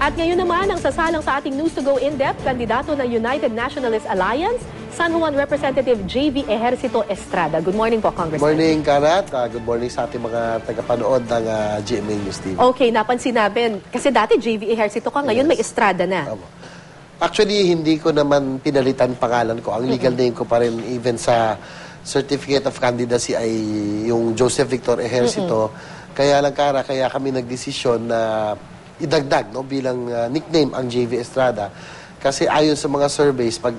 At ngayon naman, ang sasalang sa ating News to Go In-Depth, kandidato ng United Nationalist Alliance, San Juan Representative JV Ejercito Estrada. Good morning po, Congressman. Good morning, Karat. Good morning sa ating mga tagapanood ng GMA News TV. Okay, napansin namin. Kasi dati JV Ejercito ka, ngayon may Estrada na. Actually, hindi ko naman pinalitan pangalan ko. Ang legal name ko pa rin, even sa Certificate of Candidacy, ay yung Joseph Victor Ejercito. Kaya lang, Kara, kaya kami nagdesisyon na idagdag bilang nickname ang JV Estrada. Kasi ayon sa mga surveys, pag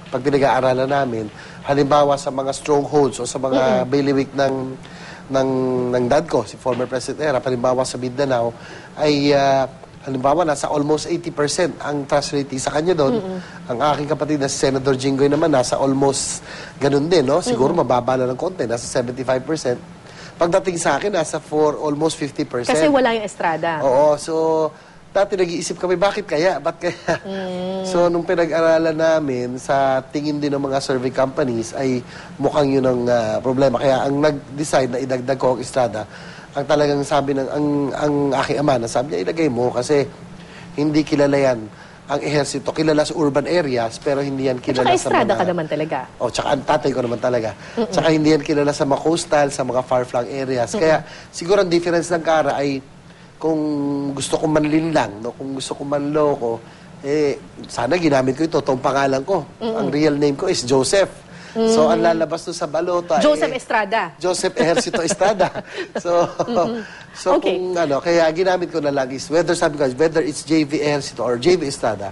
pinag-aaralan namin, halimbawa sa mga strongholds o sa mga bailiwick ng dad ko, si former President Era, halimbawa sa Mindanao, ay halimbawa nasa almost 80% ang trust rating sa kanya doon. Ang aking kapatid na si Senator Jinggoy naman, nasa almost ganun din, no? Siguro mababa na ng konti, nasa 75%. Pagdating sa akin, nasa almost 50%. Kasi wala yung Estrada. Oo, so dati nag-iisip kami, bakit kaya? Ba't kaya? So, nung pinag-aralan namin, sa tingin din ng mga survey companies, ay mukhang yun ang problema. Kaya ang nag-decide na idagdag ko ang Estrada, ang talagang sabi ng ang aking ama, na sabi niya, ilagay mo kasi hindi kilala yan. Ang ehersito, kilala sa urban areas, pero hindi yan kilala sa mga... Estrada ka naman talaga. Oh, tsaka ang tatay ko naman talaga. Tsaka hindi yan kilala sa mga coastal, sa mga far-flung areas. Kaya siguro ang difference ng Kara ay kung gusto ko manlinlang, no? Kung gusto ko manloko, sana ginamit ko ito, itong pangalan ko. Ang real name ko is Joseph. So, ang lalabas doon sa balota Joseph Estrada. Joseph Ejercito Estrada. So, okay. Kung kaya ginamit ko na lang is, whether it's JV Ejercito or JV Estrada,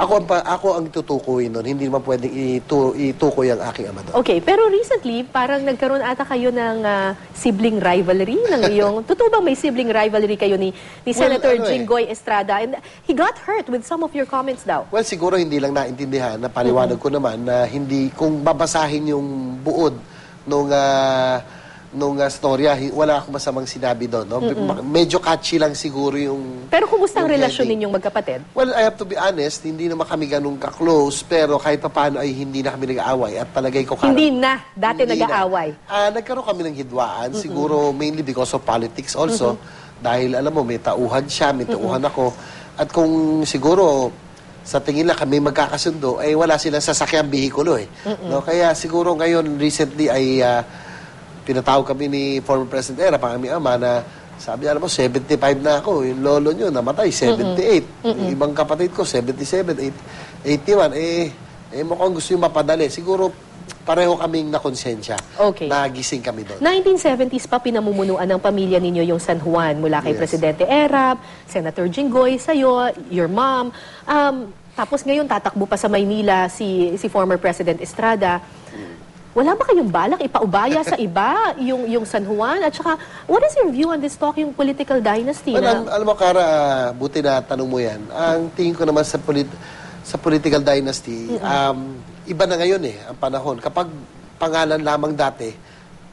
ako ang tutukuyin nun. Hindi naman pwedeng itukoy ang aking ama doon. Okay, pero recently, parang nagkaroon ata kayo ng sibling rivalry ng iyong... Totoo bang may sibling rivalry kayo ni Senator Jinggoy Estrada? And he got hurt with some of your comments daw. Well, siguro hindi lang naintindihan, na paliwanag ko naman na hindi, kung babasahin yung buod nung storya, wala akong masamang sinabi doon. No? Medyo catchy lang siguro yung... Pero kumusta ang relasyon ninyong magkapatid? Well, I have to be honest, hindi naman kami ganun ka-close, pero kahit paano ay hindi na kami nag-aaway. At palagay ko... Hindi na, dati nag-aaway. Nagkaroon kami ng hidwaan, siguro mainly because of politics also. Dahil alam mo, may tauhan siya, may tauhan ako. At kung siguro... sa tingin lang kami magkakasundo, ay wala silang sasakyang bihikulo eh. No? Kaya siguro ngayon, recently ay pinatawag kami ni former President Era, pang aming ama, na sabi, alam mo, 75 na ako. Yung lolo nyo, namatay, 78. Yung ibang kapatid ko, 77, 81. Mukhang gusto yung mapadali. Siguro, pareho kaming nakonsensya. Okay. Nagising kami doon. 1970s pa pinamumunuan ng pamilya ninyo yung San Juan mula kay Presidente Erap, Senator Jinggoy, sa'yo, your mom. Tapos ngayon tatakbo pa sa Maynila si former President Estrada. Wala ba kayong balak ipaubaya sa iba yung San Juan? At saka, what is your view on this talking political dynasty? Well, alam mo, Kara, buti na tanong mo yan. Ang tingin ko naman sa political dynasty, iba na ngayon ang panahon. Kapag pangalan lamang dati,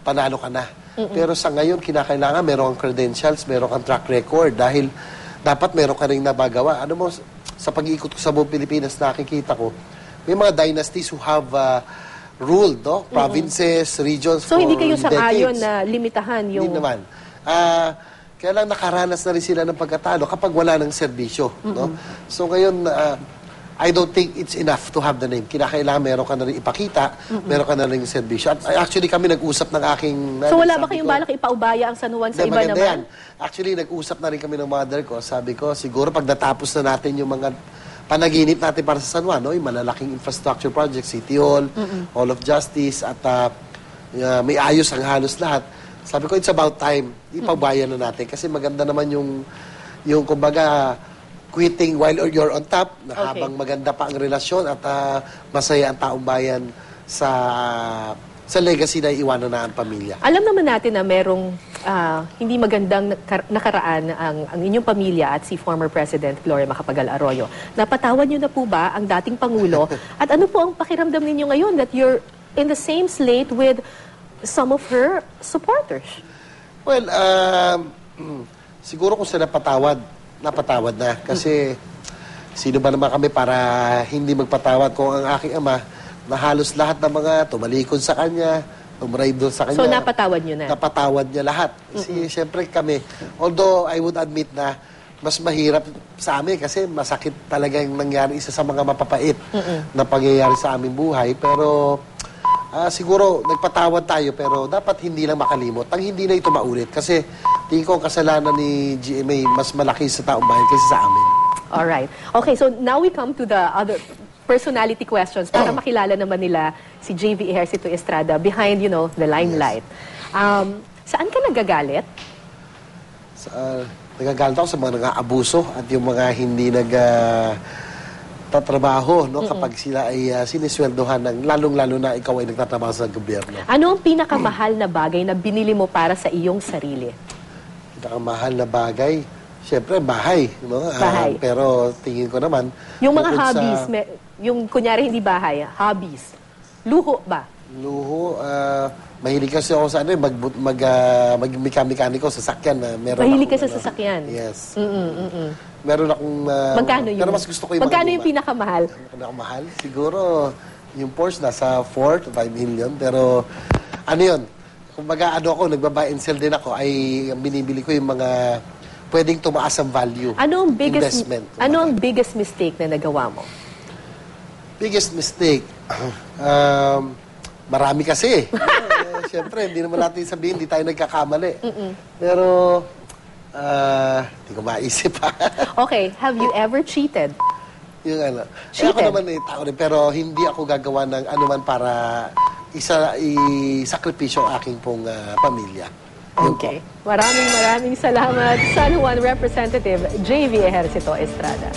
panalo ka na. Pero sa ngayon, kinakailangan meron kang credentials, meron kang track record dahil dapat meron ka rin nabagawa. Ano mo, sa pag-iikot ko sa buong Pilipinas, nakikita ko, may mga dynasties who have ruled, no? Provinces, regions so, for hindi kayo sang-ayon decades. na limitahan yung... Hindi naman. Kaya lang nakaranas na rin sila ng pagkatalo kapag wala ng serbisyo. No? So ngayon, I don't think it's enough to have the name. Kinakailangan meron ka na rin ipakita, meron ka na rin serbisyo. At actually kami nag-usap ng aking... So wala ba kayong balak ipaubaya ang San Juan sa iba naman? Yan. Actually, nag-usap na rin kami ng mother ko. Sabi ko, siguro pag natapos na natin yung mga panaginip natin para sa San Juan, no? Yung malalaking infrastructure projects, City Hall, Hall of Justice, at may ayos ang halos lahat. Sabi ko, it's about time. Ipagbayan na natin. Kasi maganda naman yung kumbaga, quitting while you're on top, na habang maganda pa ang relasyon at masaya ang taong bayan sa legacy na iwanan na ang pamilya. Alam naman natin na merong hindi magandang nakaraan ang inyong pamilya at si former President Gloria Macapagal Arroyo. Napatawad niyo na po ba ang dating Pangulo? At ano po ang pakiramdam ninyo ngayon that you're in the same slate with some of her supporters? Well, siguro kung sa napatawad na. Kasi sino ba naman kami para hindi magpatawad kung ang aking ama na halos lahat ng mga tumalikod sa kanya, tumray doon sa kanya. So, napatawad nyo na? Napatawad niya lahat. Kasi, siyempre kami, although I would admit na mas mahirap sa amin kasi masakit talaga yung nangyari, isa sa mga mapapait na pangyayari sa aming buhay. Pero siguro nagpatawad tayo pero dapat hindi lang makalimot. Ang hindi na ito maulit kasi tingin ko ang kasalanan ni GMA mas malaki sa taong bayan kaysa sa amin. Alright. Okay, so now we come to the other personality questions para makilala naman nila si JV Ejercito Estrada behind, the limelight. Saan ka nagagalit? Nagagalit ako sa mga nag-aabuso at yung mga hindi tatrabaho, no? Kapag sila ay sinisweldohan ng lalong-lalo na ikaw ay nagtatrabaho sa gobyerno. Ano ang pinakamahal na bagay na binili mo para sa iyong sarili? Pinakamahal na bagay, syempre bahay, no? Bahay. Pero tingin ko naman Yung mga bukod hobbies, yung kunyari hindi bahay, hobbies. Luho ba? Luho, mahilig kasi ako sa mag-mekaniko sa sasakyan. Mahilig ka sa sasakyan? Yes. Meron akong... Magkano yun? Pero mas gusto ko yung Magkano mga yung pinakamahal? Pinakamahal? Siguro, yung Porsche nasa 4 to 5 million. Pero, ano yun? Kung nagbabuy and sell din ako, ay binibili ko yung mga pwedeng tumaas ang value. Ano ang investment. biggest mistake na nagawa mo? Biggest mistake? Marami kasi. Siyempre, hindi naman natin sabihin, hindi tayo nagkakamali. Pero, hindi ko maisip pa. Okay, have you ever cheated? Yung Cheated? ako naman tao rin, pero hindi ako gagawa ng anuman para isakripisyo ang aking pong pamilya. Yun Okay. Maraming salamat, San Juan Representative JV Ejercito Estrada.